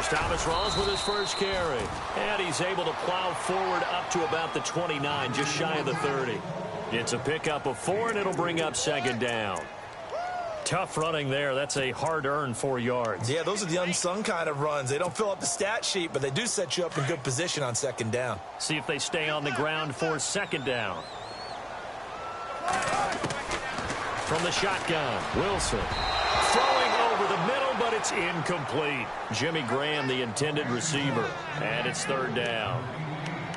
Here's Thomas Rawls with his first carry. And he's able to plow forward up to about the 29, just shy of the 30. It's a pickup of 4, and it'll bring up second down. Tough running there. That's a hard-earned 4 yards. Yeah, those are the unsung kind of runs. They don't fill up the stat sheet, but they do set you up in good position on second down. See if they stay on the ground for second down. From the shotgun, Wilson. Throwing over the middle, but it's incomplete. Jimmy Graham, the intended receiver. And it's third down.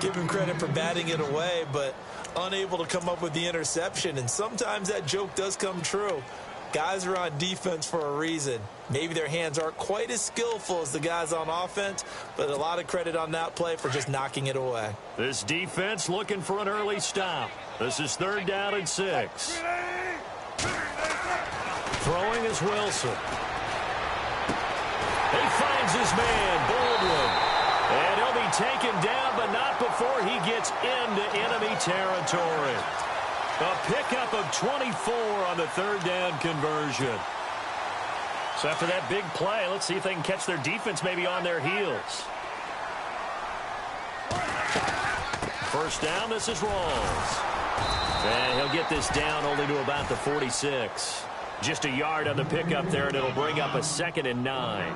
Give him credit for batting it away, but unable to come up with the interception. And sometimes that joke does come true. Guys are on defense for a reason. Maybe their hands aren't quite as skillful as the guys on offense, but a lot of credit on that play for just knocking it away. This defense looking for an early stop. This is third down and 6. Throwing is Wilson. He finds his man, Baldwin. And he'll be taken down, but not before he gets into enemy territory. A pickup of 24 on the third down conversion. So after that big play, let's see if they can catch their defense maybe on their heels. First down, this is Rawls. And he'll get this down only to about the 46. Just a yard on the pickup there, and it'll bring up a 2nd and 9.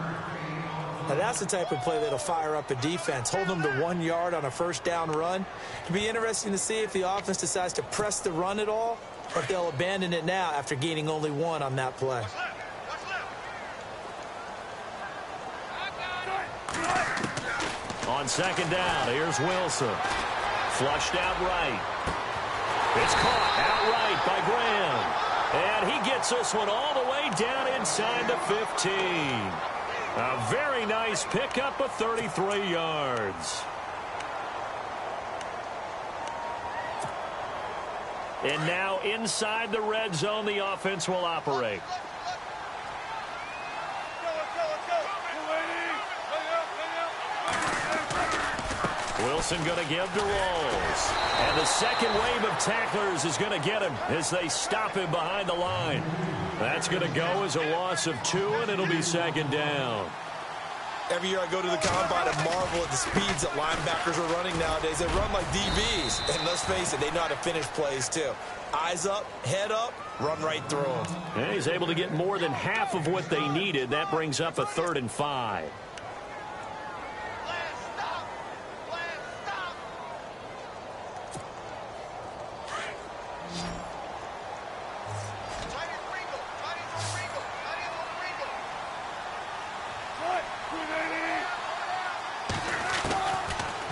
Now that's the type of play that'll fire up a defense. Hold them to 1 yard on a first down run. It'll be interesting to see if the offense decides to press the run at all, or if they'll abandon it now after gaining only 1 on that play. On second down, here's Wilson. Flushed out right. It's caught outright by Graham. And he gets this one all the way down inside the 15. A very nice pickup of 33 yards. And now inside the red zone, the offense will operate. Wilson going to give to Rawls. And the second wave of tacklers is going to get him as they stop him behind the line. That's going to go as a loss of 2, and it'll be second down. Every year I go to the combine and marvel at the speeds that linebackers are running nowadays. They run like DBs. And let's face it, they know how to finish plays too. Eyes up, head up, run right through them. And he's able to get more than half of what they needed. That brings up a 3rd and 5.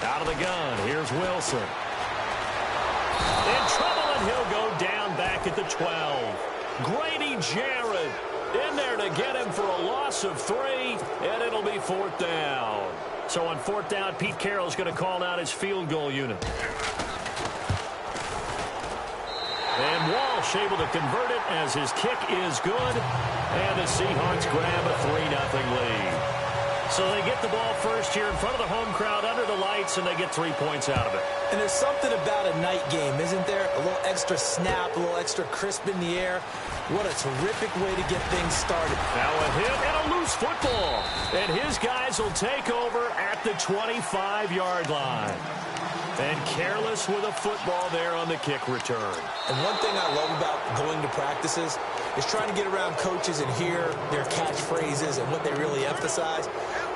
Out of the gun, here's Wilson. In trouble, and he'll go down back at the 12. Grady Jarrett in there to get him for a loss of 3, and it'll be 4th down. So on 4th down, Pete Carroll's going to call out his field goal unit. And Walsh able to convert it as his kick is good, and the Seahawks grab a 3-0 lead. So they get the ball first here in front of the home crowd under the lights, and they get 3 points out of it. And there's something about a night game, isn't there? A little extra snap, a little extra crisp in the air. What a terrific way to get things started. Now a hit and a loose football. And his guys will take over at the 25-yard line. And careless with a football there on the kick return. And one thing I love about going to practices is trying to get around coaches and hear their catchphrases and what they really emphasize.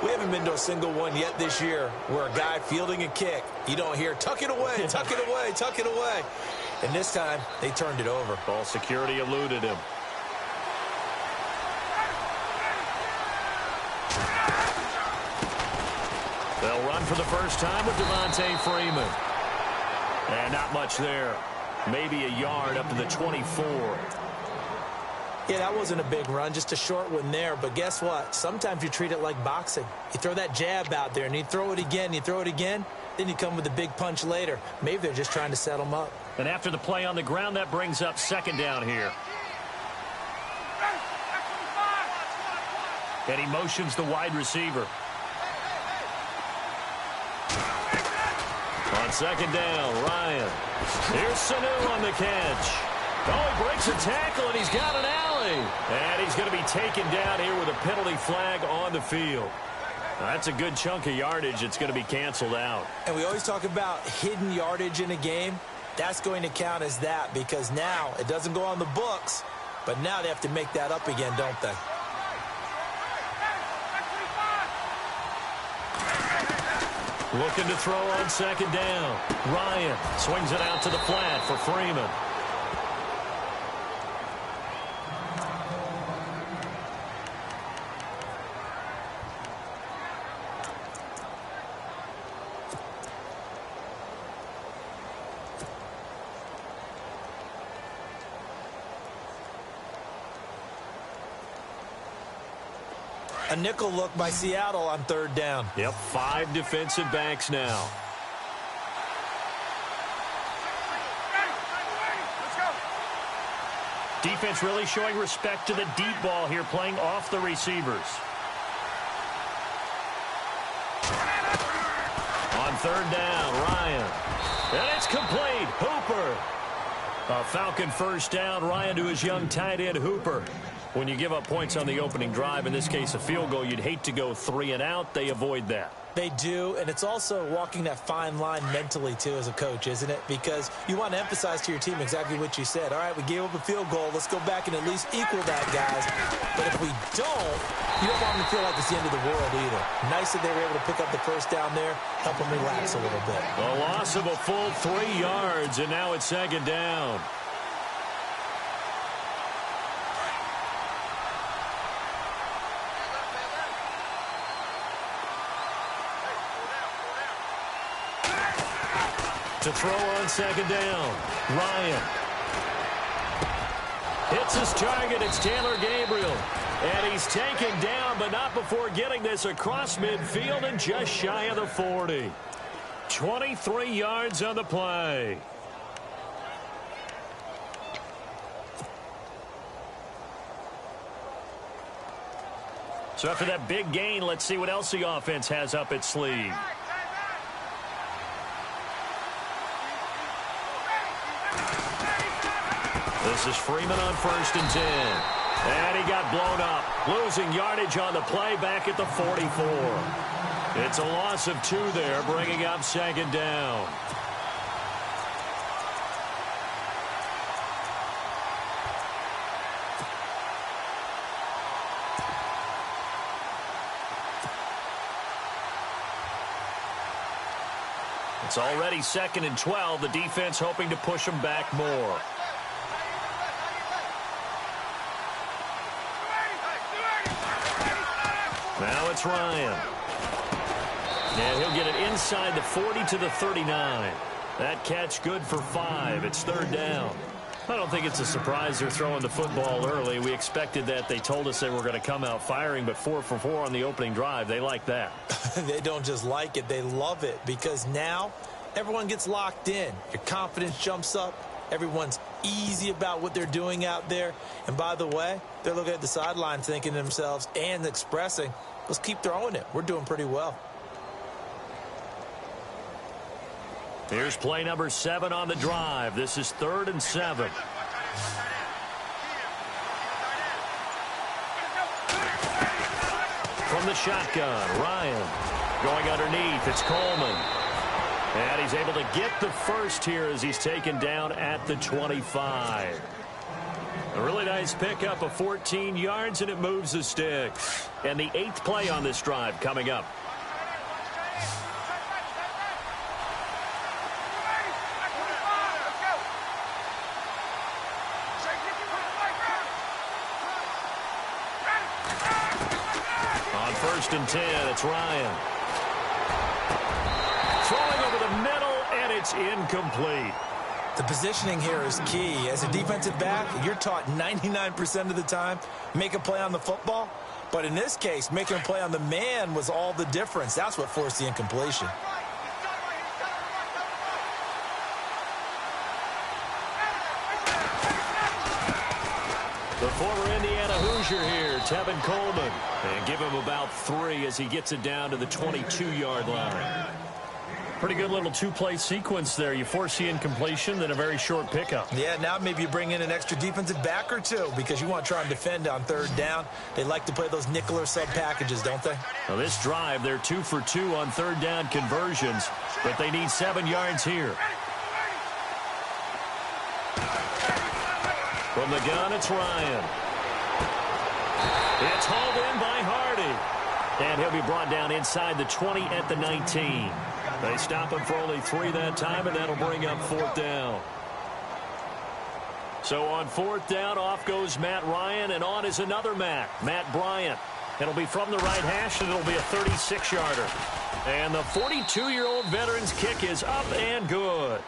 We haven't been to a single one yet this year where a guy fielding a kick, you don't hear, tuck it away, tuck it away, tuck it away. And this time, they turned it over. Ball security eluded him. They'll run for the first time with Devontae Freeman. And not much there. Maybe a yard up to the 24. Yeah, that wasn't a big run, just a short one there. But guess what? Sometimes you treat it like boxing. You throw that jab out there, and you throw it again, you throw it again, then you come with a big punch later. Maybe they're just trying to set them up. And after the play on the ground, that brings up second down here. And he motions the wide receiver. On second down, Ryan. Here's Sanu on the catch. Oh, he breaks a tackle, and he's got an alley. And he's going to be taken down here with a penalty flag on the field. That's a good chunk of yardage. It's going to be canceled out. And we always talk about hidden yardage in a game. That's going to count as that because now it doesn't go on the books, but now they have to make that up again, don't they? Looking to throw on second down. Ryan swings it out to the flat for Freeman. A nickel look by Seattle on third down. Yep, 5 defensive backs now. Defense really showing respect to the deep ball here, playing off the receivers. On third down, Ryan. And it's complete. Hooper. A Falcon first down. Ryan to his young tight end, Hooper. When you give up points on the opening drive, in this case a field goal, you'd hate to go 3 and out. They avoid that. They do, and it's also walking that fine line mentally, too, as a coach, isn't it? Because you want to emphasize to your team exactly what you said. All right, we gave up a field goal. Let's go back and at least equal that, guys. But if we don't, you don't want them to feel like it's the end of the world either. Nice that they were able to pick up the first down there, help them relax a little bit. A loss of a full 3 yards, and now it's second down. To throw on second down, Ryan. Hits his target, it's Taylor Gabriel. And he's taken down, but not before getting this across midfield and just shy of the 40. 23 yards on the play. So after that big gain, let's see what else the offense has up its sleeve. This is Freeman on 1st and 10. And he got blown up. Losing yardage on the play back at the 44. It's a loss of 2 there, bringing up second down. It's already 2nd and 12. The defense hoping to push them back more. Now it's Ryan. And he'll get it inside the 40 to the 39. That catch good for 5. It's 3rd down. I don't think it's a surprise they're throwing the football early. We expected that. They told us they were going to come out firing, but 4 for 4 on the opening drive. They like that. They don't just like it. They love it because now everyone gets locked in. Your confidence jumps up. Everyone's easy about what they're doing out there. And by the way, they're looking at the sideline thinking to themselves and expressing, let's keep throwing it. We're doing pretty well. Here's play number 7 on the drive. This is 3rd and 7. From the shotgun, Ryan going underneath. It's Coleman. And he's able to get the first here as he's taken down at the 25. A really nice pickup of 14 yards, and it moves the sticks. And the 8th play on this drive coming up. On 1st and 10, it's Ryan. Throwing over the middle, and it's incomplete. The positioning here is key. As a defensive back, you're taught 99% of the time, make a play on the football. But in this case, making a play on the man was all the difference. That's what forced the incompletion. The former Indiana Hoosier here, Tevin Coleman. And give him about 3 as he gets it down to the 22-yard line. Pretty good little two-play sequence there. You force the incompletion, then a very short pickup. Yeah, now maybe you bring in an extra defensive back or two because you want to try and defend on third down. They like to play those nickel or sub packages, don't they? Now this drive, they're 2 for 2 on third down conversions, but they need 7 yards here. From the gun, it's Ryan. It's hauled in by Hardy. And he'll be brought down inside the 20 at the 19. They stop him for only 3 that time, and that'll bring up 4th down. So on 4th down, off goes Matt Ryan, and on is another Matt Bryant. It'll be from the right hash, and it'll be a 36-yarder. And the 42-year-old veteran's kick is up and good.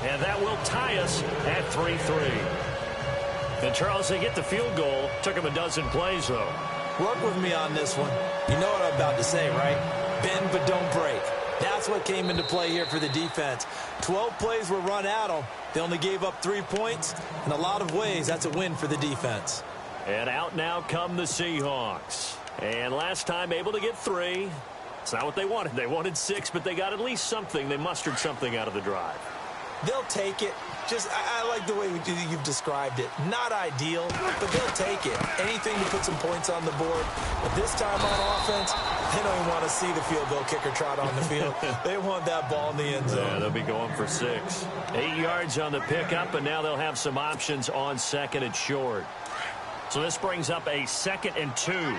And that will tie us at 3-3. And, Charles, they get the field goal. Took him a dozen plays, though. Work with me on this one. You know what I'm about to say, right? Bend but don't break. That's what came into play here for the defense. 12 plays were run at them. They only gave up 3 points. In a lot of ways, that's a win for the defense. And out now come the Seahawks. And last time able to get 3. It's not what they wanted. They wanted 6, but they got at least something. They mustered something out of the drive. They'll take it. I like the way you've described it. Not ideal, but they'll take it. Anything to put some points on the board. But this time on offense, they don't even want to see the field goal kicker trot on the field. They want that ball in the end zone. Yeah, they'll be going for 6. 8 yards on the pickup, and now they'll have some options on 2nd and short. So this brings up a 2nd and 2.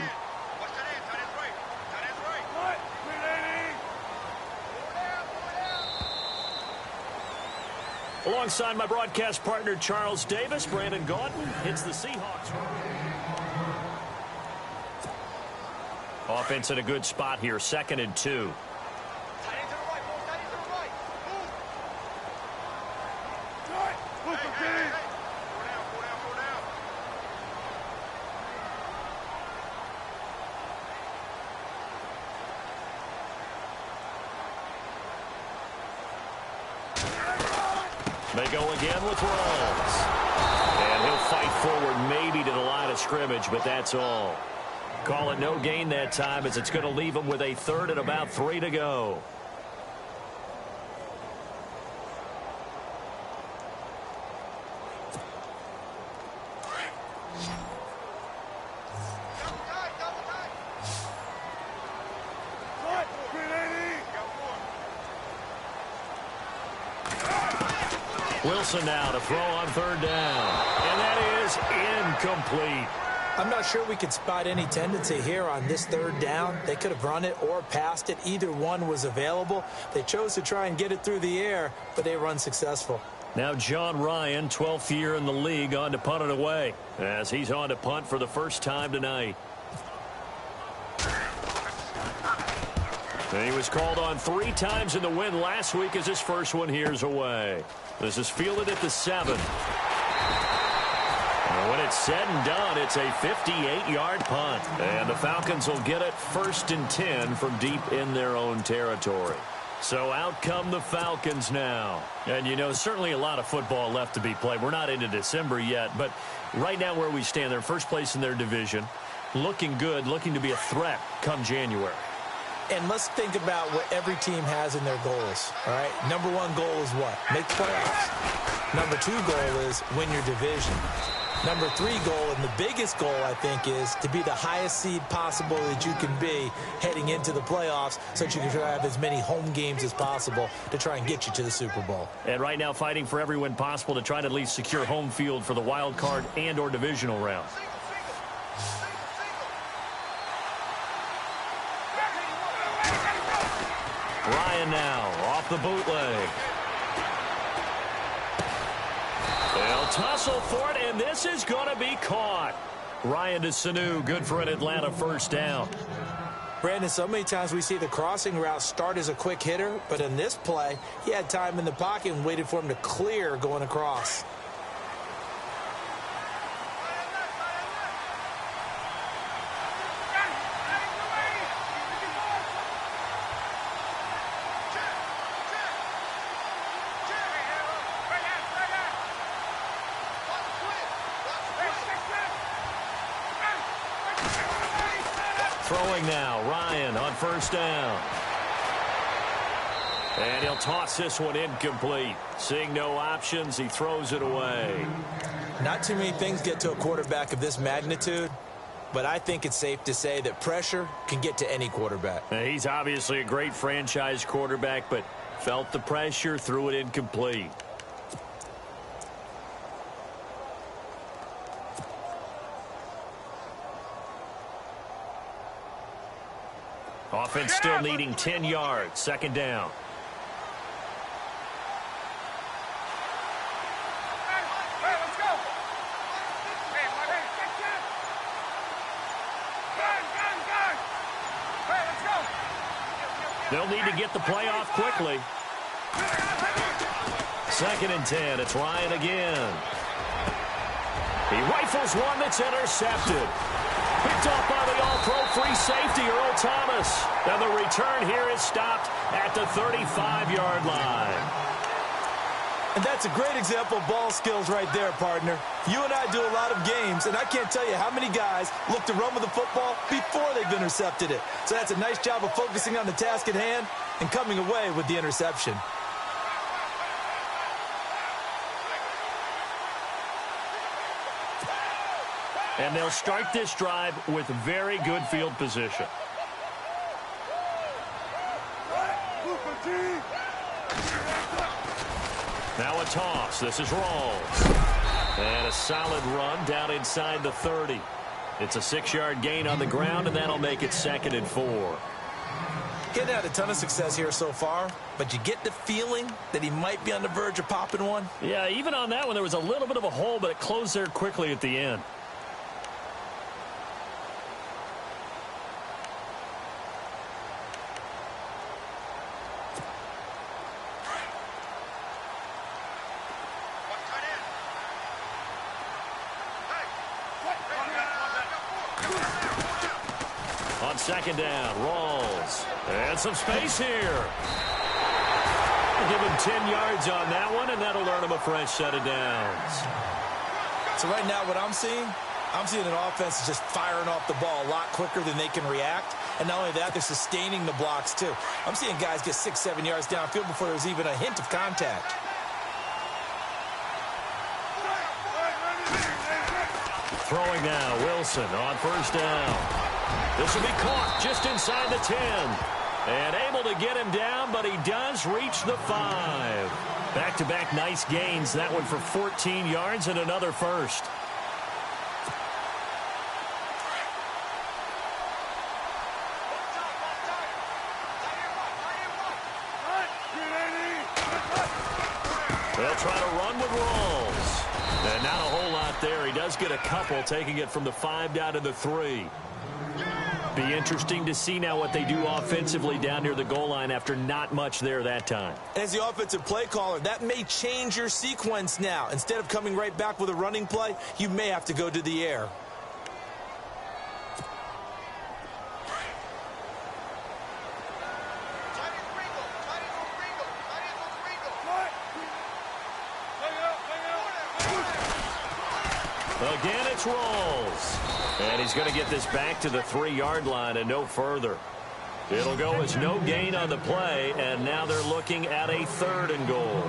Alongside my broadcast partner, Charles Davis, Brandon Gaudin hits the Seahawks. Offense in a good spot here, 2nd and 2. They go again with Rawls. And he'll fight forward maybe to the line of scrimmage, but that's all. Call it no gain that time as it's going to leave him with a 3rd and about 3 to go. Wilson now to throw on 3rd down. And that is incomplete. I'm not sure we could spot any tendency here on this 3rd down. They could have run it or passed it. Either one was available. They chose to try and get it through the air, but they were unsuccessful. Now John Ryan, 12th year in the league, on to punt it away as he's on to punt for the first time tonight. And he was called on 3 times in the win last week as his first one here's away. This is fielded at the 7. And when it's said and done, it's a 58-yard punt. And the Falcons will get it 1st and 10 from deep in their own territory. So out come the Falcons now. And, you know, certainly a lot of football left to be played. We're not into December yet, but right now where we stand, they're first place in their division. Looking good, looking to be a threat come January. And let's think about what every team has in their goals, all right? Number 1 goal is what? Make the playoffs. Number 2 goal is win your division. Number 3 goal, and the biggest goal, I think, is to be the highest seed possible that you can be heading into the playoffs so that you can try to have as many home games as possible to try and get you to the Super Bowl. And right now fighting for every win possible to try to at least secure home field for the wild card and or divisional round. Ryan now off the bootleg. They'll tussle for it, and this is going to be caught. Ryan to Sanu, good for an Atlanta 1st down. Brandon, so many times we see the crossing route start as a quick hitter, but in this play, he had time in the pocket and waited for him to clear going across. Throwing now, Ryan on 1st down. And he'll toss this one incomplete. Seeing no options, he throws it away. Not too many things get to a quarterback of this magnitude, but I think it's safe to say that pressure can get to any quarterback. Now, he's obviously a great franchise quarterback, but felt the pressure, threw it incomplete. Offense still needing 10 yards. Second down. They'll need to get the play off quickly. Second and 10. It's Ryan again. He rifles one that's intercepted. Picked off by the all-pro free safety, Earl Thomas. And the return here is stopped at the 35-yard line. And that's a great example of ball skills right there, partner. You and I do a lot of games, and I can't tell you how many guys look to run with the football before they've intercepted it. So that's a nice job of focusing on the task at hand and coming away with the interception. And they'll start this drive with very good field position. Now a toss. This is Rawls. And a solid run down inside the 30. It's a 6-yard gain on the ground, and that'll make it second and 4. Getting had a ton of success here so far, but you get the feeling that he might be on the verge of popping one. Yeah, even on that one, there was a little bit of a hole, but it closed there quickly at the end. On second down, Rawls. And some space here. Give him 10 yards on that one, and that'll earn him a fresh set of downs. So right now what I'm seeing an offense that's just firing off the ball a lot quicker than they can react. And not only that, they're sustaining the blocks too. I'm seeing guys get 6-7 yards downfield before there's even a hint of contact. Throwing now, Wilson on first down. This will be caught just inside the 10. And able to get him down, but he does reach the 5. Back-to-back nice gains. That one for 14 yards and another first. They'll try to run with Rawls. And not a whole lot there. He does get a couple, taking it from the 5 down to the 3. Be interesting to see now what they do offensively down near the goal line after not much there that time. As the offensive play caller, that may change your sequence now. Instead of coming right back with a running play, you may have to go to the air. Again, it's Rawls. And he's going to get this back to the 3-yard line and no further. It'll go as no gain on the play, and now they're looking at a 3rd and goal.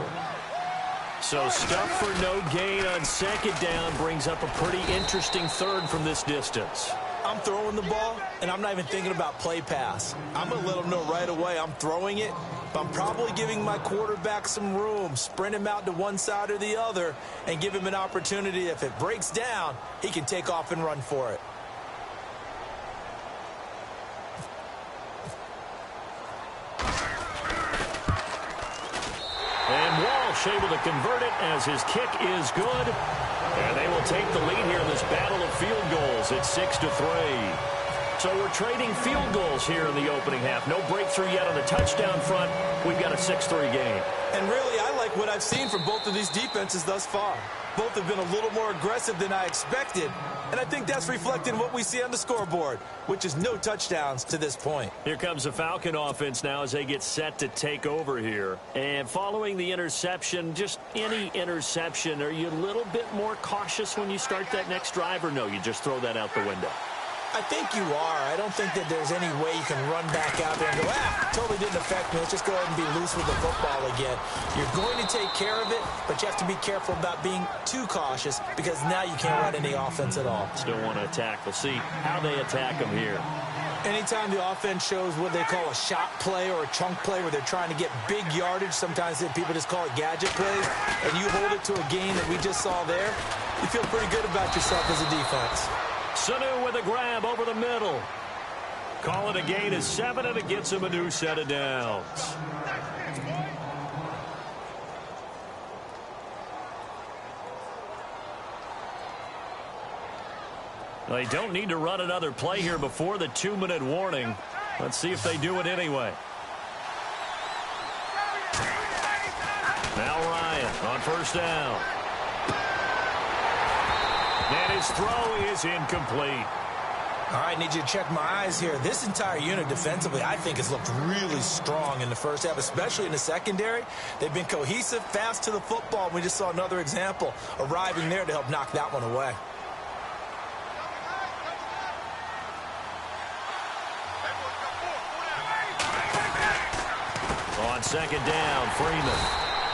So stuff for no gain on second down brings up a pretty interesting 3rd from this distance. I'm throwing the ball, and I'm not even thinking about play pass. I'm going to let them know right away I'm throwing it, but I'm probably giving my quarterback some room, sprint him out to one side or the other, and give him an opportunity. If it breaks down, he can take off and run for it. And Walsh able to convert it as his kick is good. And they will take the lead here in this battle of field goals at 6-3. So we're trading field goals here in the opening half. No breakthrough yet on the touchdown front. We've got a 6-3 game. And really, I like what I've seen from both of these defenses thus far. Both have been a little more aggressive than I expected. And I think that's reflected in what we see on the scoreboard, which is no touchdowns to this point. Here comes the Falcon offense now as they get set to take over here. And following the interception, just any interception, are you a little bit more cautious when you start that next drive, or no, you just throw that out the window? I think you are. I don't think that there's any way you can run back out there and go, totally didn't affect me. Let's just go ahead and be loose with the football again. You're going to take care of it, but you have to be careful about being too cautious because now you can't run any offense at all. Still want to attack. We'll see how they attack them here. Anytime the offense shows what they call a shot play or a chunk play where they're trying to get big yardage, sometimes people just call it gadget plays, and you hold it to a gain that we just saw there, you feel pretty good about yourself as a defense. Sanu with a grab over the middle. Call it a gain of 7, and it gets him a new set of downs. They don't need to run another play here before the 2-minute warning. Let's see if they do it anyway. Now Ryan on first down. And his throw is incomplete. All right, need you to check my eyes here. This entire unit defensively, I think, has looked really strong in the first half, especially in the secondary. They've been cohesive, fast to the football. We just saw another example arriving there to help knock that one away. On second down, Freeman.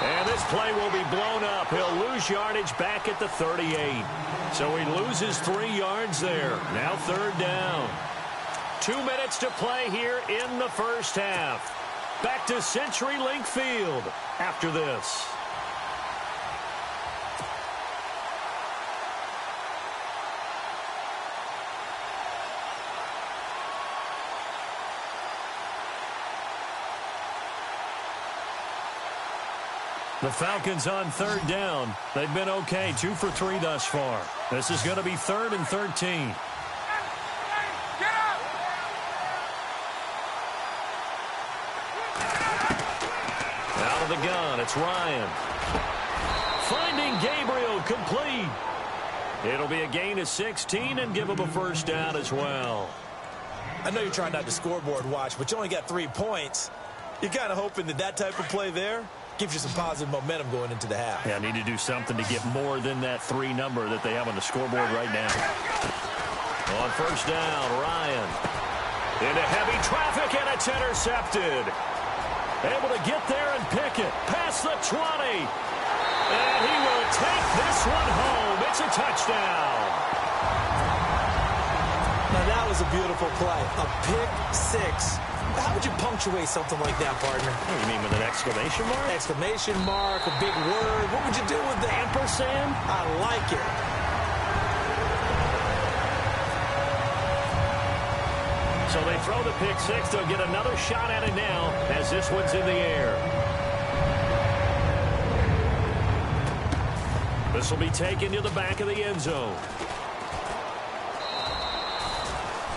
And this play will be blown up. He'll lose yardage back at the 38. So he loses 3 yards there. Now third down. 2 minutes to play here in the first half. Back to CenturyLink Field after this. The Falcons on third down. They've been okay, 2 for 3 thus far. This is going to be 3rd and 13. Out of the gun, it's Ryan. Finding Gabriel, complete. It'll be a gain of 16 and give him a first down as well. I know you're trying not to scoreboard watch, but you only got 3 points. You're kind of hoping that type of play there gives you some positive momentum going into the half. Yeah, I need to do something to get more than that 3 number that they have on the scoreboard right now. On first down, Ryan. Into heavy traffic, and it's intercepted. Able to get there and pick it. Past the 20. And he will take this one home. It's a touchdown. Now, that was a beautiful play. A pick 6. How would you punctuate something like that, partner? What do you mean, with an exclamation mark? Exclamation mark, a big word. What would you do with that? Ampersand? I like it. So they throw the pick 6. They'll get another shot at it now as this one's in the air. This will be taken to the back of the end zone.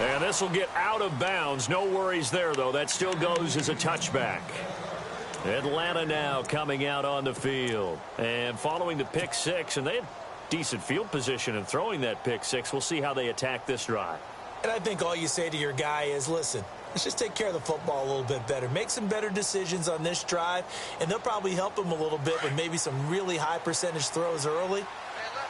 And this will get out of bounds. No worries there, though. That still goes as a touchback. Atlanta now coming out on the field. And following the pick 6, and they had decent field position in throwing that pick 6. We'll see how they attack this drive. And I think all you say to your guy is, listen, let's just take care of the football a little bit better. Make some better decisions on this drive, and they'll probably help him a little bit with maybe some really high percentage throws early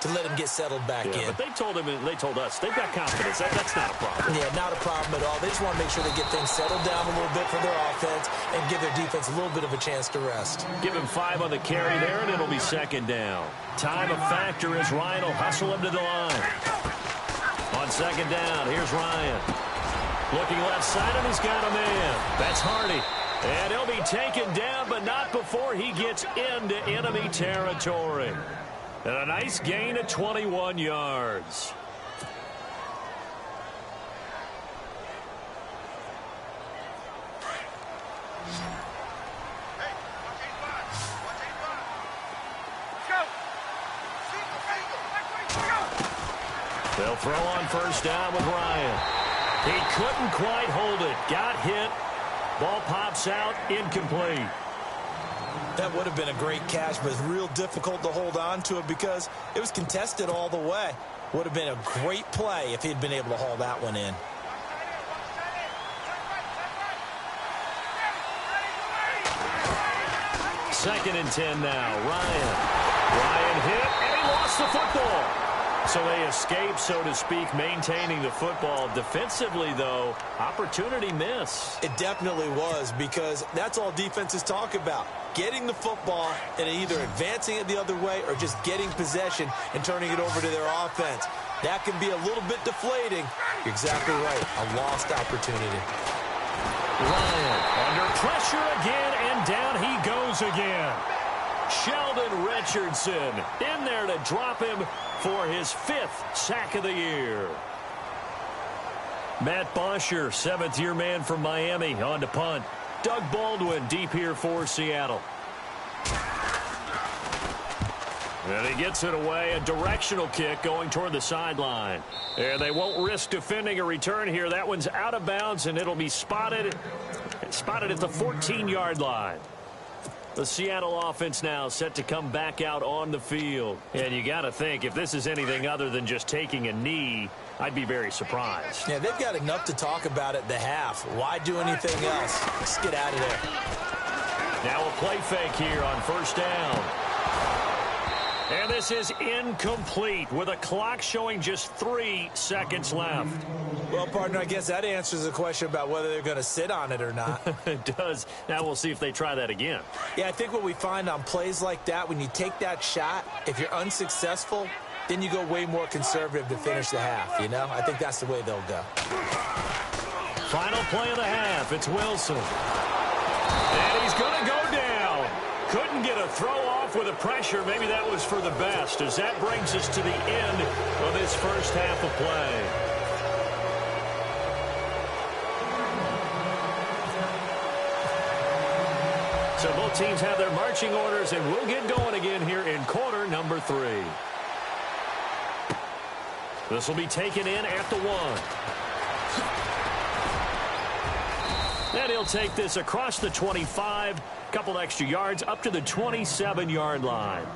to let him get settled back in. But they told us, they've got confidence. That's not a problem. Yeah, not a problem at all. They just want to make sure they get things settled down a little bit for their offense and give their defense a little bit of a chance to rest. Give him 5 on the carry there, and it'll be second down. Time a factor as Ryan will hustle him to the line. On second down, here's Ryan. Looking left side, and he's got a man. That's Hardy. And he'll be taken down, but not before he gets into enemy territory. And a nice gain of 21 yards. They'll throw on first down with Ryan. He couldn't quite hold it. Got hit. Ball pops out, incomplete. That would have been a great catch, but it's real difficult to hold on to it because it was contested all the way. Would have been a great play if he'd been able to haul that one in. Second and 10 now. Ryan hit, and he lost the football. So they escape, so to speak, maintaining the football. Defensively, though, opportunity miss. It definitely was, because that's all defenses talk about. Getting the football and either advancing it the other way or just getting possession and turning it over to their offense. That can be a little bit deflating. You're exactly right. A lost opportunity. Ryan under pressure again, and down he goes again. Sheldon Richardson in there to drop him for his 5th sack of the year. Matt Bosher, 7th-year man from Miami, on to punt. Doug Baldwin deep here for Seattle. And he gets it away, a directional kick going toward the sideline. And they won't risk defending a return here. That one's out of bounds, and it'll be spotted at the 14-yard line. The Seattle offense now set to come back out on the field. And you got to think, if this is anything other than just taking a knee, I'd be very surprised. Yeah, they've got enough to talk about at the half. Why do anything else? Let's get out of there. Now a play fake here on first down. And this is incomplete with a clock showing just 3 seconds left. Well, partner, I guess that answers the question about whether they're going to sit on it or not. It does. Now we'll see if they try that again. Yeah, I think what we find on plays like that, when you take that shot, if you're unsuccessful, then you go way more conservative to finish the half, you know? I think that's the way they'll go. Final play of the half. It's Wilson. And he's going to go down. Couldn't get a throw off with the pressure. Maybe that was for the best, as that brings us to the end of this first half of play. So both teams have their marching orders, and we'll get going again here in quarter number 3. This will be taken in at the 1. And he'll take this across the 25, couple extra yards up to the 27-yard line.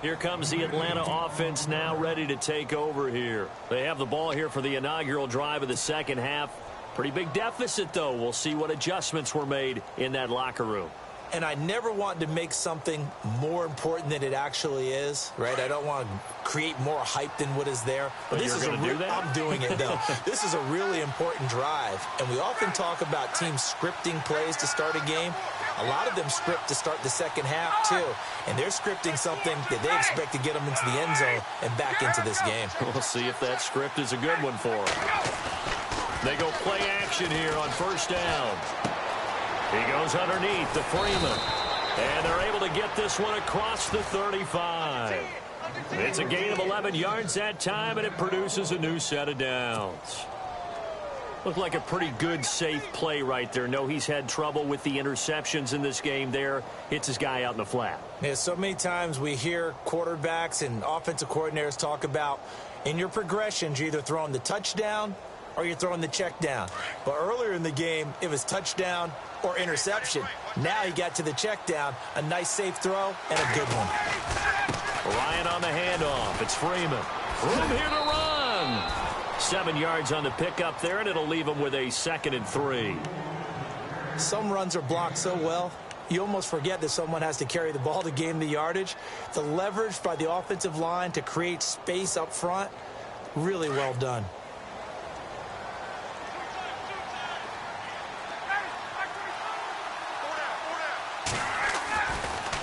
Here comes the Atlanta offense now ready to take over here. They have the ball here for the inaugural drive of the second half. Pretty big deficit, though. We'll see what adjustments were made in that locker room. And I never want to make something more important than it actually is, right? I don't want to create more hype than what is there. But this is do that? I'm doing it, though. This is a really important drive. And we often talk about teams scripting plays to start a game. A lot of them script to start the second half, too. And they're scripting something that they expect to get them into the end zone and back into this game. We'll see if that script is a good one for them. They go play action here on first down. He goes underneath to Freeman. And they're able to get this one across the 35. It's a gain of 11 yards that time, and it produces a new set of downs. Looked like a pretty good, safe play right there. No, he's had trouble with the interceptions in this game there. Hits his guy out in the flat. Yeah, so many times we hear quarterbacks and offensive coordinators talk about, in your progressions, you're either throwing the touchdown or you're throwing the check down. But earlier in the game, it was touchdown or interception. Now he got to the check down, a nice safe throw, and a good one. Ryan on the handoff. It's Freeman. Room here to run. 7 yards on the pickup there, and it'll leave him with a 2nd and 3. Some runs are blocked so well, you almost forget that someone has to carry the ball to gain the yardage. The leverage by the offensive line to create space up front, really well done.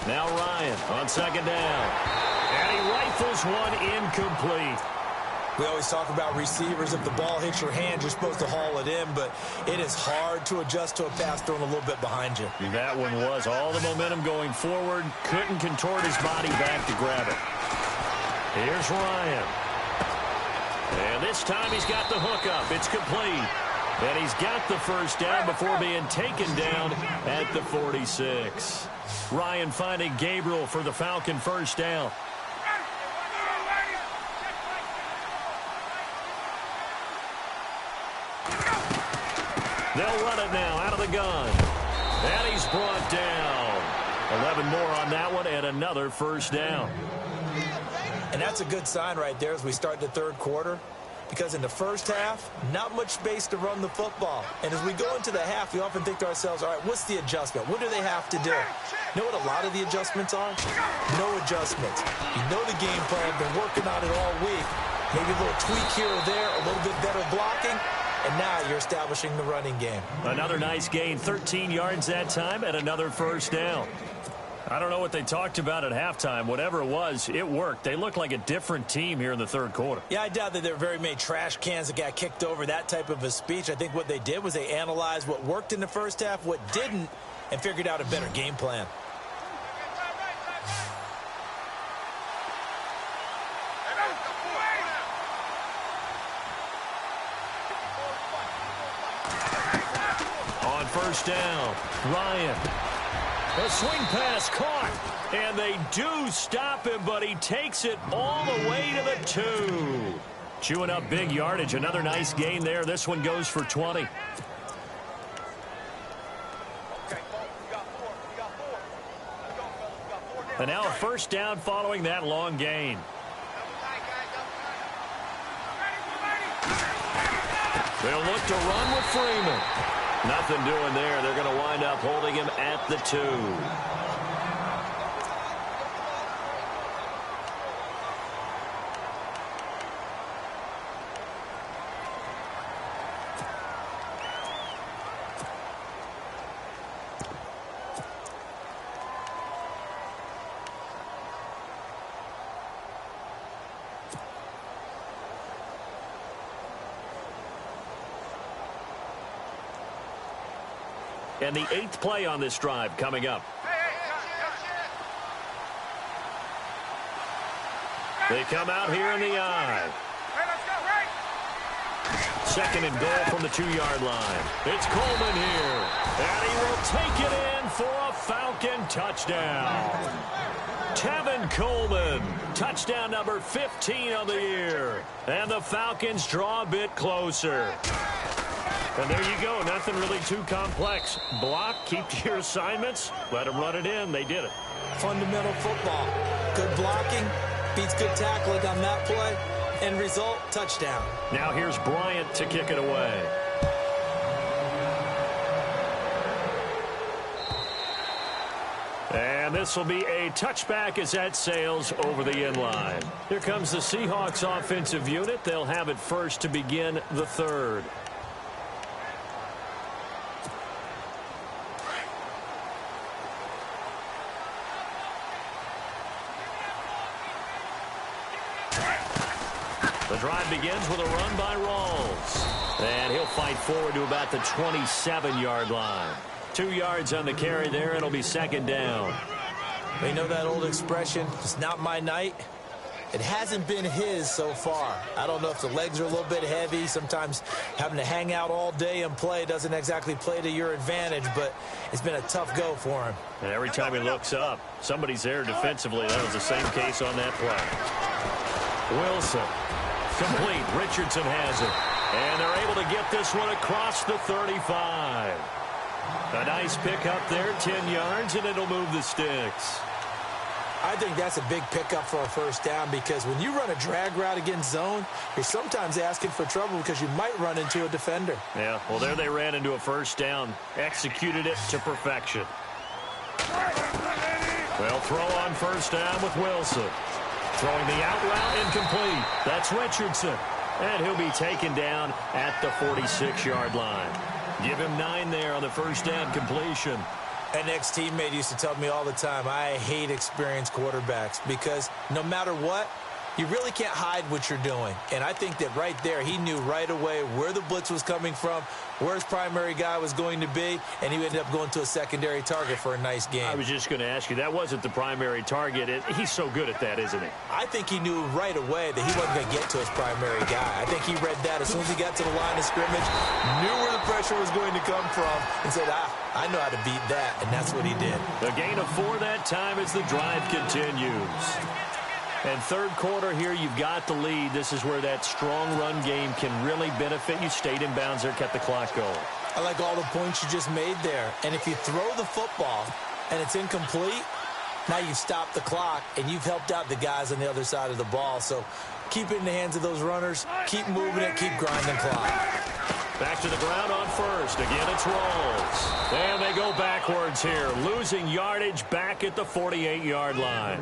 Now Ryan on second down. And he rifles one incomplete. We always talk about receivers. If the ball hits your hand, you're supposed to haul it in, but it is hard to adjust to a pass thrown a little bit behind you. That one was all the momentum going forward. Couldn't contort his body back to grab it. Here's Ryan. And this time he's got the hookup. It's complete. And he's got the first down before being taken down at the 46. Ryan finding Gabriel for the Falcon first down. They'll run it now out of the gun. And he's brought down. 11 more on that one and another first down. And that's a good sign right there as we start the third quarter. Because in the first half, not much space to run the football. And as we go into the half, we often think to ourselves, all right, what's the adjustment? What do they have to do? You know what a lot of the adjustments are? No adjustments. You know the game plan, been working on it all week. Maybe a little tweak here or there, a little bit better blocking, and now you're establishing the running game. Another nice gain, 13 yards that time, and another first down. I don't know what they talked about at halftime. Whatever it was, it worked. They look like a different team here in the third quarter. Yeah, I doubt that there were very many trash cans that got kicked over, that type of a speech. I think what they did was they analyzed what worked in the first half, what didn't, and figured out a better game plan. On first down, Ryan. A swing pass caught, and they do stop him, but he takes it all the way to the 2. Chewing up big yardage. Another nice gain there. This one goes for 20. And now a first down following that long gain. They'll look to run with Freeman. Nothing doing there. They're going to wind up holding him at the 2. And the 8th play on this drive coming up. They come out here in the I. Second and goal from the 2-yard line. It's Coleman here. And he will take it in for a Falcon touchdown. Tevin Coleman, touchdown number 15 on the year. And the Falcons draw a bit closer. And there you go. Nothing really too complex. Block, keep to your assignments, let them run it in. They did it. Fundamental football. Good blocking, beats good tackling on that play. End result, touchdown. Now here's Bryant to kick it away. And this will be a touchback as that sails over the end line. Here comes the Seahawks offensive unit. They'll have it first to begin the third. The drive begins with a run by Rawls. And he'll fight forward to about the 27-yard line. 2 yards on the carry there. It'll be second down. You know that old expression, it's not my night? It hasn't been his so far. I don't know if the legs are a little bit heavy. Sometimes having to hang out all day and play doesn't exactly play to your advantage, but it's been a tough go for him. And every time he looks up, somebody's there defensively. That was the same case on that play. Wilson. Complete. Richardson has it. And they're able to get this one across the 35. A nice pickup there, 10 yards, and it'll move the sticks. I think that's a big pickup for a first down because when you run a drag route against zone, you're sometimes asking for trouble because you might run into a defender. Yeah, well, there they ran into a first down. Executed it to perfection. They'll throw on first down with Wilson. Throwing the out route incomplete. That's Richardson. And he'll be taken down at the 46-yard line. Give him 9 there on the first down completion. An ex-teammate used to tell me all the time, I hate experienced quarterbacks because no matter what, you really can't hide what you're doing. And I think that right there, he knew right away where the blitz was coming from, where his primary guy was going to be, and he ended up going to a secondary target for a nice game. I was just going to ask you, that wasn't the primary target. He's so good at that, isn't he? I think he knew right away that he wasn't going to get to his primary guy. I think he read that as soon as he got to the line of scrimmage, knew where the pressure was going to come from, and said, I know how to beat that, and that's what he did. A gain of 4 that time as the drive continues. And third quarter here, you've got the lead. This is where that strong run game can really benefit you. Stayed in bounds there, kept the clock going. I like all the points you just made there. And if you throw the football and it's incomplete, now you've stopped the clock and you've helped out the guys on the other side of the ball. So keep it in the hands of those runners. Keep moving it. Keep grinding clock. Back to the ground on first. Again, it's Rawls. And they go backwards here, losing yardage back at the 48-yard line.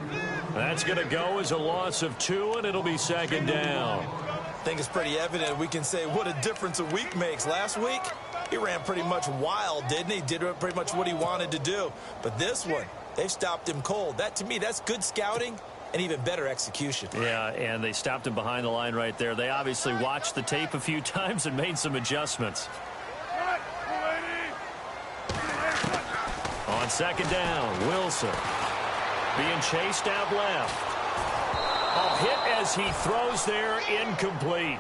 That's going to go as a loss of 2, and it'll be second down. I think it's pretty evident. We can say what a difference a week makes. Last week, he ran pretty much wild, didn't he? Did pretty much what he wanted to do. But this one, they've stopped him cold. That, to me, that's good scouting and even better execution. Yeah, and they stopped him behind the line right there. They obviously watched the tape a few times and made some adjustments. On second down, Wilson being chased out left. A hit as he throws there, incomplete.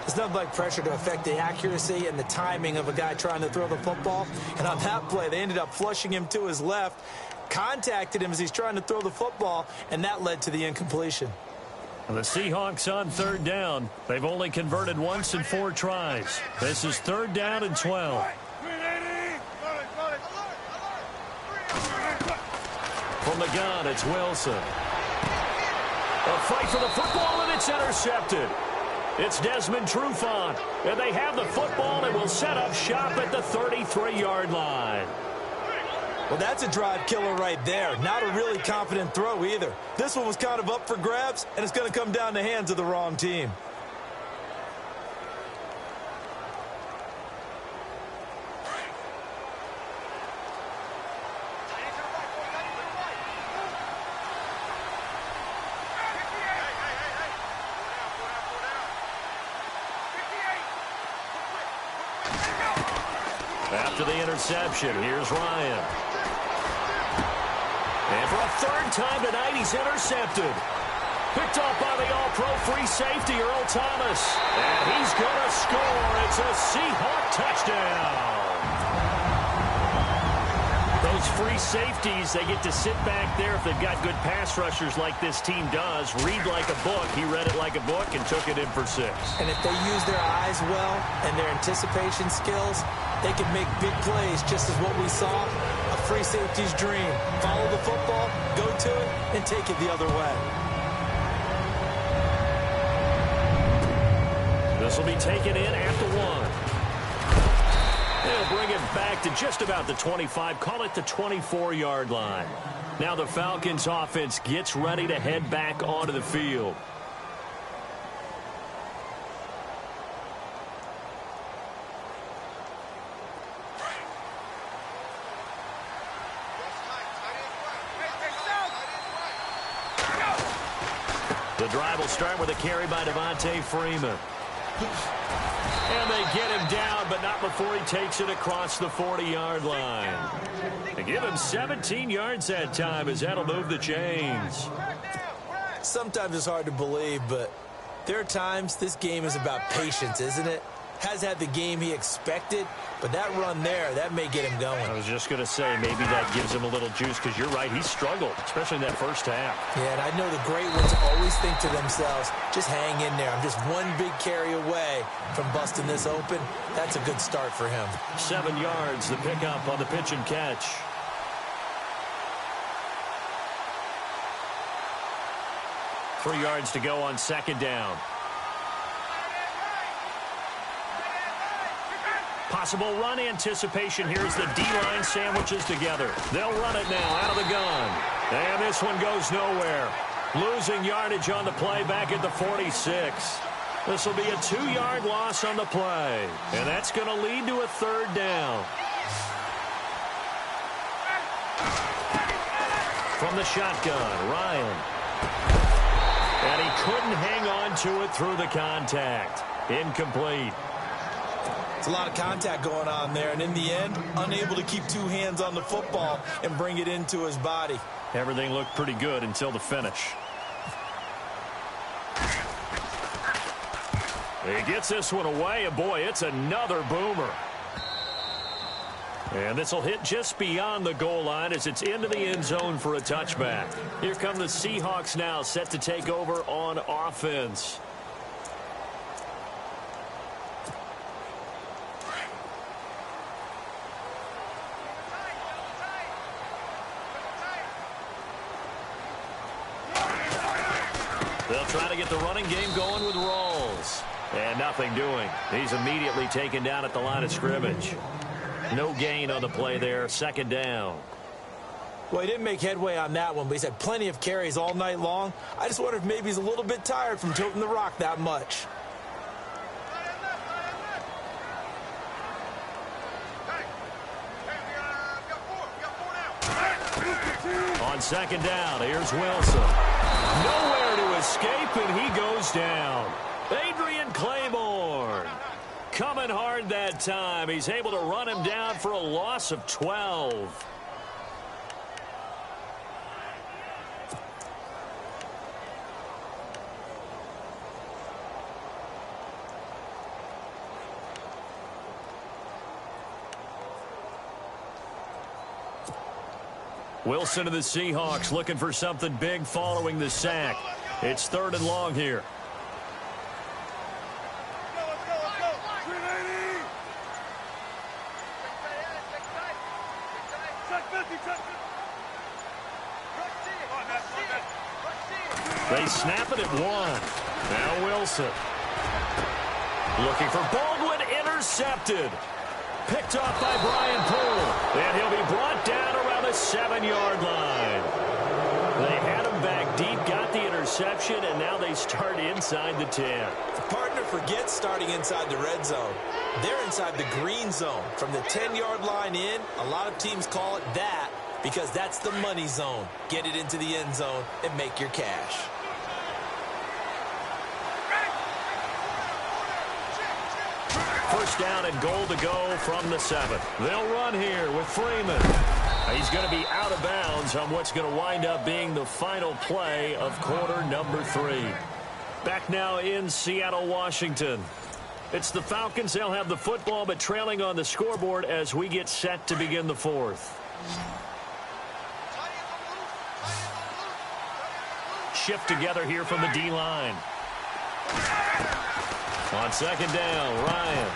It's nothing like pressure to affect the accuracy and the timing of a guy trying to throw the football. And on that play, they ended up flushing him to his left, contacted him as he's trying to throw the football, and that led to the incompletion. The Seahawks on third down. They've only converted once in 4 tries. This is third down and 12. From the gun, it's Wilson. A fight for the football, and it's intercepted. It's Desmond Trufant, and they have the football and will set up shop at the 33-yard line. Well, that's a drive killer right there. Not a really confident throw either. This one was kind of up for grabs, and it's going to come down the hands of the wrong team. After the interception, here's Ryan. And for a third time tonight, he's intercepted. Picked off by the all-pro free safety, Earl Thomas. And he's going to score. It's a Seahawk touchdown. Those free safeties, they get to sit back there if they've got good pass rushers like this team does. Read like a book. He read it like a book and took it in for 6. And if they use their eyes well and their anticipation skills, they can make big plays, just as what we saw. A free safety's dream. Follow the football, go to it, and take it the other way. This will be taken in at the 1. They'll bring it back to just about the 25, call it the 24-yard line. Now the Falcons offense gets ready to head back onto the field. The drive will start with a carry by Devontae Freeman. And they get him down, but not before he takes it across the 40-yard line. They give him 17 yards that time as that'll move the chains. Sometimes it's hard to believe, but there are times this game is about patience, isn't it? Has had the game he expected, but that run there, that may get him going. I was just going to say, maybe that gives him a little juice, because you're right, he struggled, especially in that first half. Yeah, and I know the great ones always think to themselves, just hang in there. I'm just one big carry away from busting this open. That's a good start for him. 7 yards, the pickup on the pitch and catch. Three yards to go on second down. Possible run anticipation here as the D-line sandwiches together. They'll run it now out of the gun. And this one goes nowhere. Losing yardage on the play back at the 46. This will be a 2-yard loss on the play. And that's going to lead to a third down. From the shotgun, Ryan. And he couldn't hang on to it through the contact. Incomplete. It's a lot of contact going on there, and in the end, unable to keep 2 hands on the football and bring it into his body. Everything looked pretty good until the finish. He gets this one away, and boy, it's another boomer. And this will hit just beyond the goal line as it's into the end zone for a touchback. Here come the Seahawks now, set to take over on offense. They'll try to get the running game going with Rawls. And nothing doing. He's immediately taken down at the line of scrimmage. No gain on the play there. Second down. Well, he didn't make headway on that one, but he's had plenty of carries all night long. I just wonder if maybe he's a little bit tired from toting the rock that much. On second down, here's Wilson. Nowhere to escape, and he goes down. Adrian Claiborne coming hard that time. He's able to run him down for a loss of 12. Wilson to the Seahawks looking for something big following the sack. It's 3rd and long here. They snap it at 1. Now Wilson. Looking for Baldwin, intercepted. Picked off by Brian Poole. And he'll be brought down around the 7-yard line. They had him back deep, got the interception, and now they start inside the 10. The partner forgets starting inside the red zone. They're inside the green zone. From the 10-yard line in, a lot of teams call it that because that's the money zone. Get it into the end zone and make your cash. First down and goal to go from the 7. They'll run here with Freeman. He's going to be out of bounds on what's going to wind up being the final play of quarter number 3. Back now in Seattle, Washington. It's the Falcons. They'll have the football, but trailing on the scoreboard as we get set to begin the 4th. Shift together here from the D-line. On second down, Ryan.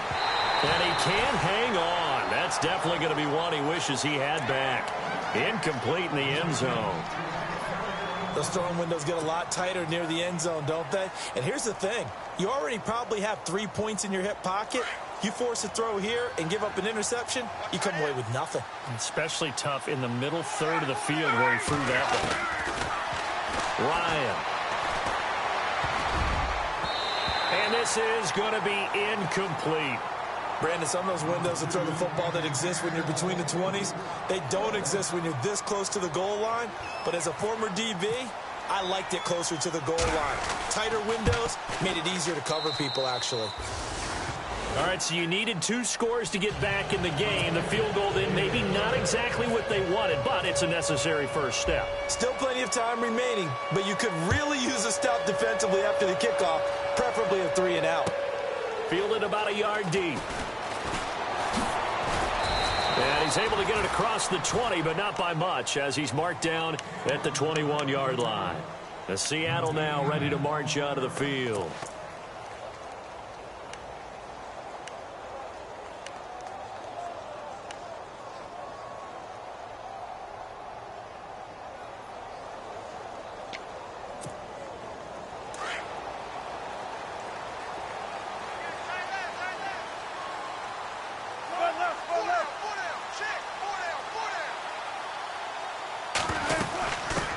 And he can't hang on. That's definitely going to be one he wishes he had back. Incomplete in the end zone. Those throwing windows get a lot tighter near the end zone, don't they? And here's the thing. You already probably have 3 points in your hip pocket. You force a throw here and give up an interception, you come away with nothing. Especially tough in the middle third of the field where he threw that one. Ryan. And this is going to be incomplete. Brandon, some of those windows to throw the football that exist when you're between the 20s, they don't exist when you're this close to the goal line. But as a former DB, I liked it closer to the goal line. Tighter windows made it easier to cover people, actually. All right, so you needed 2 scores to get back in the game. The field goal then maybe not exactly what they wanted, but it's a necessary first step. Still plenty of time remaining, but you could really use a stop defensively after the kickoff, preferably a 3-and-out. Fielded about a yard deep. And he's able to get it across the 20, but not by much, as he's marked down at the 21-yard line. The Seattle now ready to march out of the field.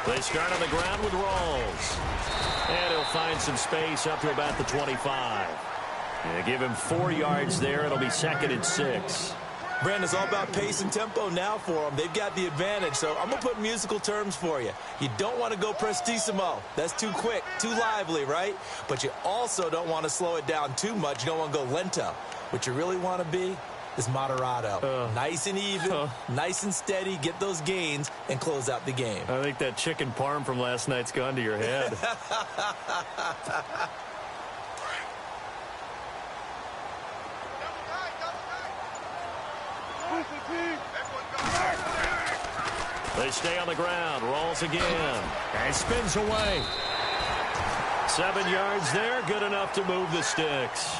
They start on the ground with Rawls. And he'll find some space up to about the 25. Give him 4 yards there. It'll be 2nd and 6. Brandon, it's all about pace and tempo now for them. They've got the advantage, so I'm going to put musical terms for you. You don't want to go prestissimo. That's too quick, too lively, right? But you also don't want to slow it down too much. You don't want to go lento. What you really want to be is moderato. Nice and even, nice and steady, get those gains, and close out the game. I think that chicken parm from last night's gone to your head. They stay on the ground, rolls again, and spins away. 7 yards there, good enough to move the sticks.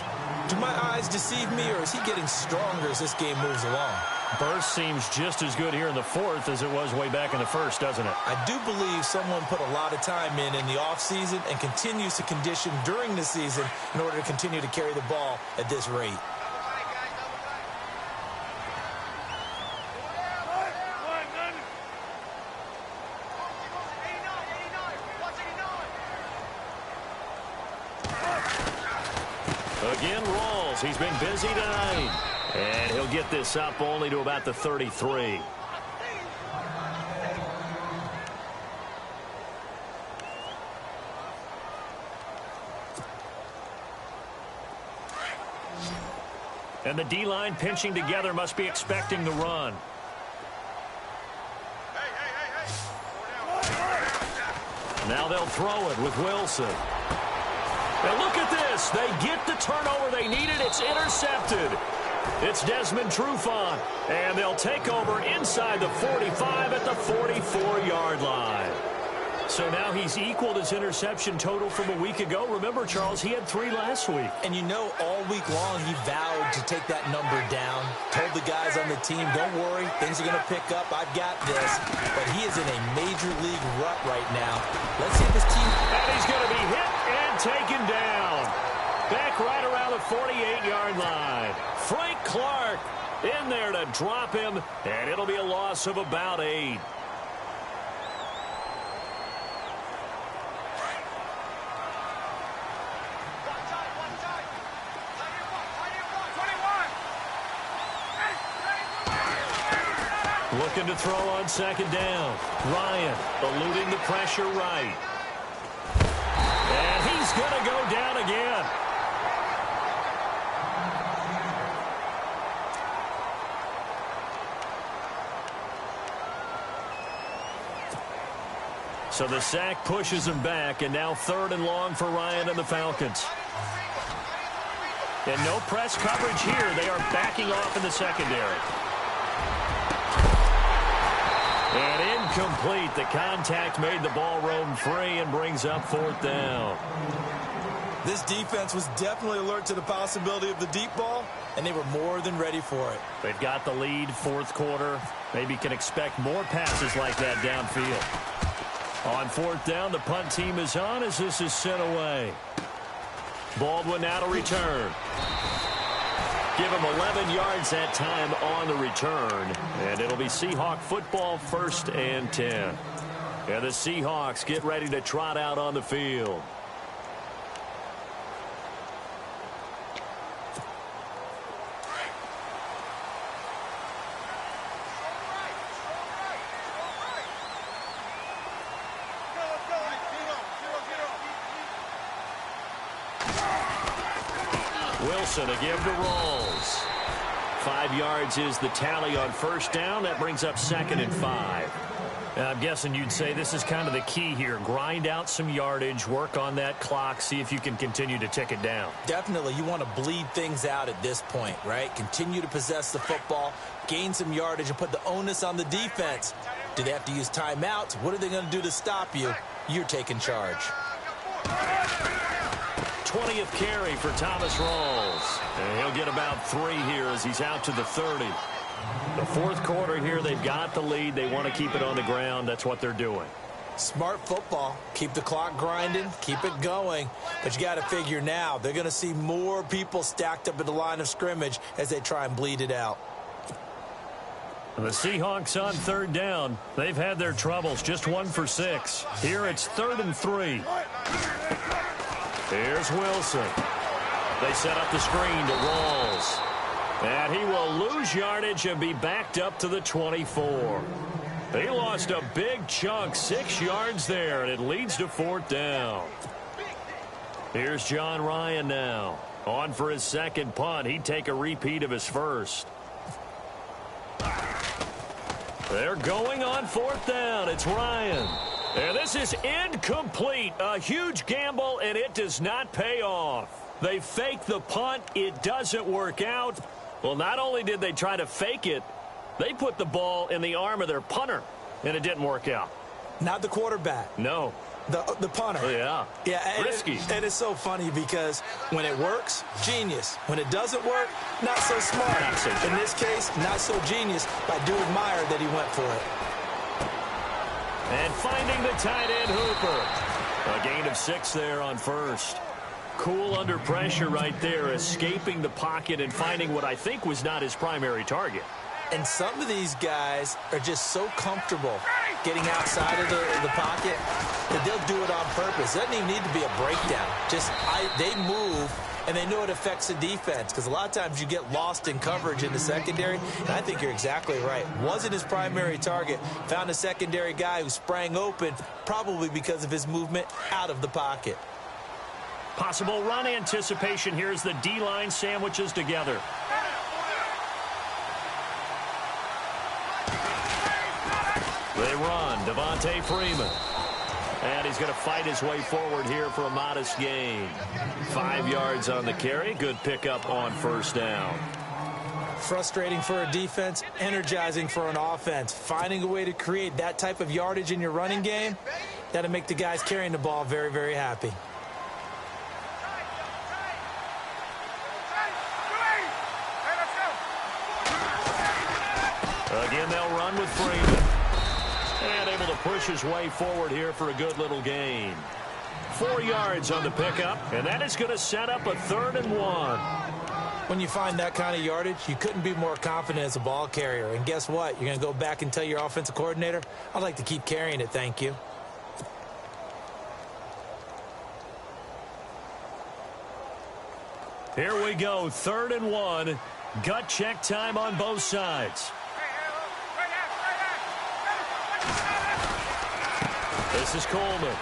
Do my eyes deceive me, or is he getting stronger as this game moves along? Burst seems just as good here in the fourth as it was way back in the first, doesn't it? I do believe someone put a lot of time in the offseason and continues to condition during the season in order to continue to carry the ball at this rate. Again, Rawls. He's been busy tonight. And he'll get this up only to about the 33. And the D-line pinching together must be expecting the run. Now they'll throw it with Wilson. And look at this. They get the turnover they needed. It's intercepted. It's Desmond Trufant. And they'll take over inside the 45 at the 44-yard line. So now he's equaled his interception total from a week ago. Remember, Charles, he had 3 last week. And you know, all week long he vowed to take that number down. Told the guys on the team, don't worry, things are going to pick up. I've got this. But he is in a major league rut right now. Let's see if his team... And he's going to be hit and taken down. Back right around the 48-yard line. Frank Clark in there to drop him. And it'll be a loss of about 8. Looking to throw on second down. Ryan eluding the pressure right. And he's going to go down again. So the sack pushes him back, and now 3rd and long for Ryan and the Falcons. And no press coverage here. They are backing off in the secondary. And incomplete. The contact made the ball roam free and brings up 4th down. This defense was definitely alert to the possibility of the deep ball, and they were more than ready for it. They've got the lead, 4th quarter. Maybe can expect more passes like that downfield. On 4th down, the punt team is on as this is sent away. Baldwin now to return. Give him 11 yards that time on the return. And it'll be Seahawk football, 1st and 10. And the Seahawks get ready to trot out on the field. Wilson, a give to Rawls. 5 yards is the tally on 1st down. That brings up 2nd and 5. And I'm guessing you'd say this is kind of the key here. Grind out some yardage, work on that clock, see if you can continue to tick it down. Definitely. You want to bleed things out at this point, right? Continue to possess the football, gain some yardage, and put the onus on the defense. Do they have to use timeouts? What are they going to do to stop you? You're taking charge. 20th carry for Thomas Rawls. And he'll get about 3 here as he's out to the 30. The 4th quarter here, they've got the lead. They want to keep it on the ground. That's what they're doing. Smart football. Keep the clock grinding. Keep it going. But you got to figure now, they're going to see more people stacked up at the line of scrimmage as they try and bleed it out. The Seahawks on 3rd down. They've had their troubles. Just 1 for 6. Here it's 3rd and 3. Here's Wilson. They set up the screen to Rawls. And he will lose yardage and be backed up to the 24. He lost a big chunk, 6 yards there, and it leads to 4th down. Here's John Ryan now. On for his 2nd punt. He'd take a repeat of his 1st. They're going on 4th down. It's Ryan. And this is incomplete. A huge gamble, and it does not pay off. They fake the punt. It doesn't work out. Well, not only did they try to fake it, they put the ball in the arm of their punter, and it didn't work out. Not the quarterback. No. The punter. Oh, yeah. Yeah, Risky. And it's so funny because when it works, genius. When it doesn't work, not so smart. Not so In this case, not so genius, but I do admire that he went for it. And finding the tight end Hooper. A gain of 6 there on first. Cool under pressure right there, escaping the pocket and finding what I think was not his primary target. And some of these guys are just so comfortable getting outside of the pocket that they'll do it on purpose. It doesn't even need to be a breakdown. They move, and they know it affects the defense because a lot of times you get lost in coverage in the secondary, and I think you're exactly right. Wasn't his primary target. Found a secondary guy who sprang open, probably because of his movement out of the pocket. Possible run anticipation here as the D-line sandwiches together. They run, Devontae Freeman. And he's going to fight his way forward here for a modest gain. 5 yards on the carry. Good pickup on first down. Frustrating for a defense, energizing for an offense. Finding a way to create that type of yardage in your running game, that'll make the guys carrying the ball very, very happy. Again, they'll run with Freeman. And able to push his way forward here for a good little gain. 4 yards on the pickup, and that is going to set up a 3rd and 1. When you find that kind of yardage, you couldn't be more confident as a ball carrier. And guess what? You're going to go back and tell your offensive coordinator, I'd like to keep carrying it, thank you. Here we go, 3rd and 1. Gut check time on both sides. This is Coleman.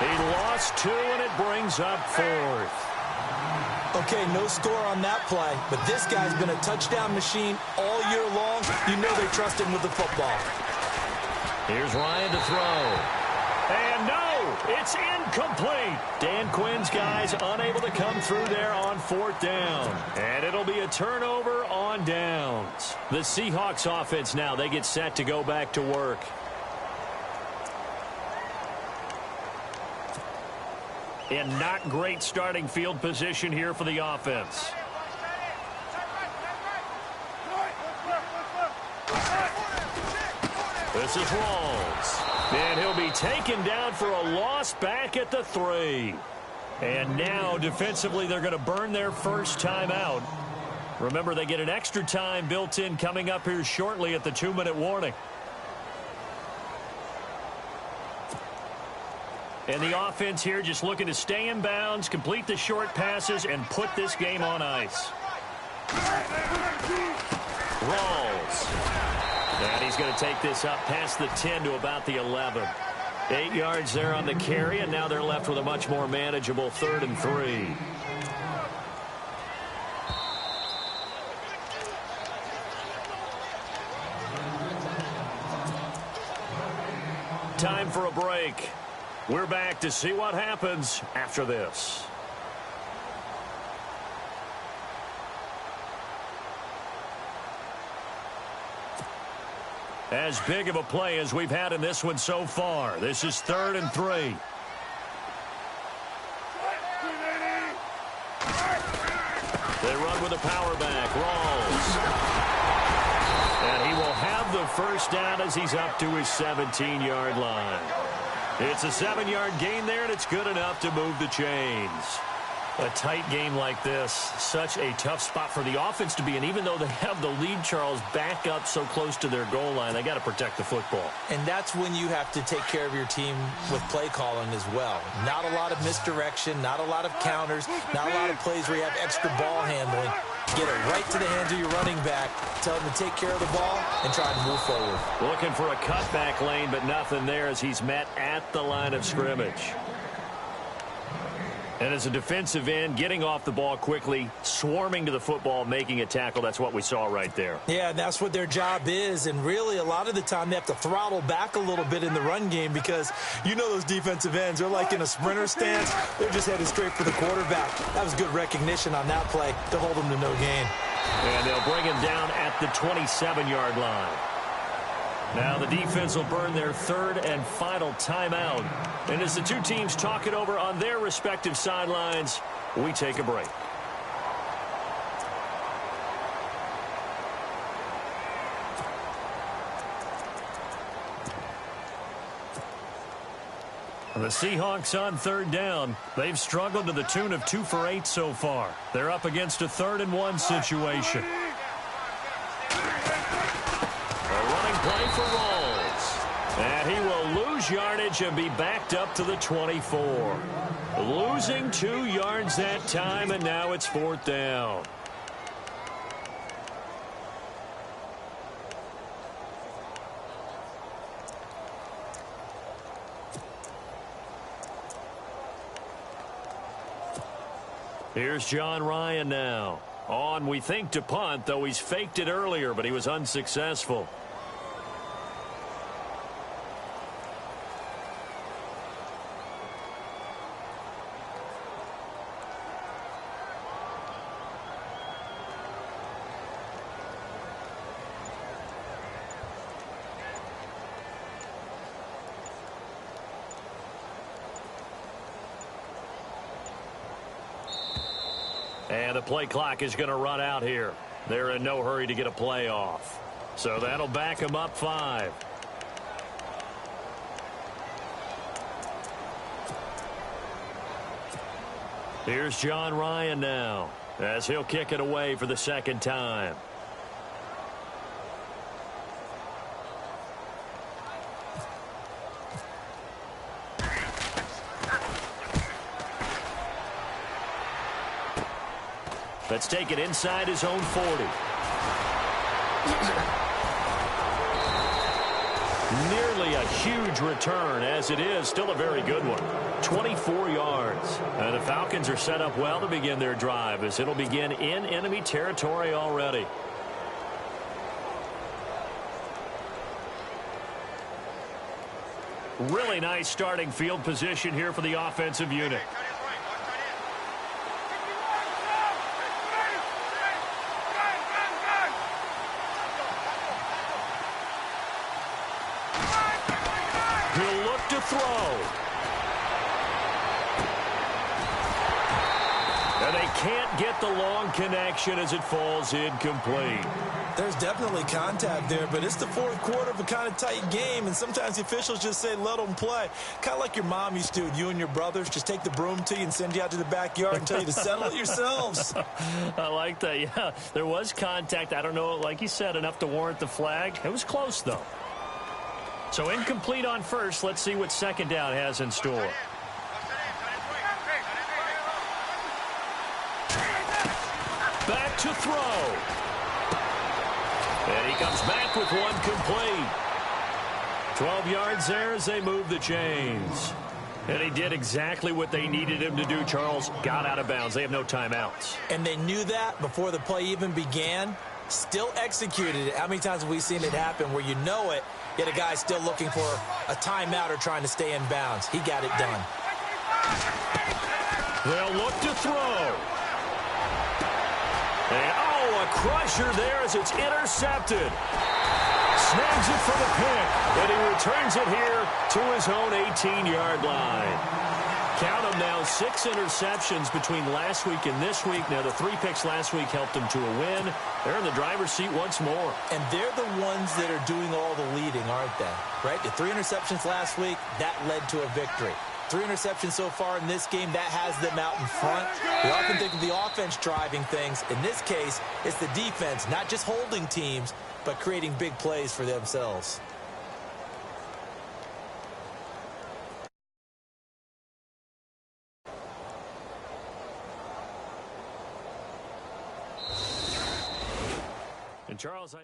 He lost 2, and it brings up 4th. Okay, no score on that play, but this guy's been a touchdown machine all year long. You know they trust him with the football. Here's Ryan to throw. And no, it's incomplete. Dan Quinn's guys unable to come through there on 4th down. And it'll be a turnover on downs. The Seahawks offense now, they get set to go back to work. And not great starting field position here for the offense. This is Rawls. And he'll be taken down for a loss back at the 3. And now defensively they're going to burn their first timeout. Remember, they get an extra time built in coming up here shortly at the 2-minute warning. And the offense here just looking to stay in bounds, complete the short passes, and put this game on ice. Rawls. And he's going to take this up past the 10 to about the 11. 8 yards there on the carry, and now they're left with a much more manageable 3rd and 3. Time for a break. We're back to see what happens after this. As big of a play as we've had in this one so far. This is 3rd and 3. They run with a power back. Rawls. And he will have the first down as he's up to his 17-yard line. It's a 7-yard gain there, and it's good enough to move the chains. A tight game like this, such a tough spot for the offense to be in. Even though they have the lead, Charles, back up so close to their goal line, they got to protect the football. And that's when you have to take care of your team with play calling as well. Not a lot of misdirection, not a lot of counters, not a lot of plays where you have extra ball handling. Get it right to the hands of your running back, tell him to take care of the ball, and try to move forward. Looking for a cutback lane, but nothing there as he's met at the line of scrimmage. And as a defensive end, getting off the ball quickly, swarming to the football, making a tackle, that's what we saw right there. Yeah, that's what their job is. And really, a lot of the time, they have to throttle back a little bit in the run game because you know those defensive ends, they're like in a sprinter stance. They're just headed straight for the quarterback. That was good recognition on that play to hold them to no gain. And they'll bring him down at the 27-yard line. Now the defense will burn their third and final timeout. And as the two teams talk it over on their respective sidelines, we take a break. The Seahawks on third down. They've struggled to the tune of 2 for 8 so far. They're up against a 3rd-and-1 situation. A running play for Rawls. And he will lose yardage and be backed up to the 24. Losing 2 yards that time, and now it's 4th down. Here's John Ryan now. On, we think, to punt, though he's faked it earlier, but he was unsuccessful. And the play clock is going to run out here. They're in no hurry to get a play off. So that'll back them up 5. Here's John Ryan now, as he'll kick it away for the 2nd time. Let's take it inside his own 40. Nearly a huge return, as it is still a very good one. 24 yards. And the Falcons are set up well to begin their drive, as it'll begin in enemy territory already. Really nice starting field position here for the offensive unit. He'll look to throw. And they can't get the long connection as it falls incomplete. There's definitely contact there, but it's the 4th quarter of a kind of tight game, and sometimes the officials just say, let them play. Kind of like your mom used to with you and your brothers. Just take the broom to you and send you out to the backyard and tell you to settle it yourselves. I like that. Yeah, there was contact. I don't know, like you said, enough to warrant the flag. It was close, though. So incomplete on first. Let's see what 2nd down has in store. Back to throw. And he comes back with one complete. 12 yards there as they move the chains. And he did exactly what they needed him to do, Charles. Got out of bounds. They have no timeouts. And they knew that before the play even began. Still executed it. How many times have we seen it happen where you know it, yet a guy's still looking for a timeout or trying to stay in bounds? He got it done. They'll look to throw. And, oh, a crusher there as it's intercepted. Snags it for the pick, and he returns it here to his own 18-yard line. Count them now, 6 interceptions between last week and this week. Now, the 3 picks last week helped them to a win. They're in the driver's seat once more. And they're the ones that are doing all the leading, aren't they? Right? The 3 interceptions last week, that led to a victory. 3 interceptions so far in this game, that has them out in front. We often think of the offense driving things. In this case, it's the defense, not just holding teams, but creating big plays for themselves. And Charles,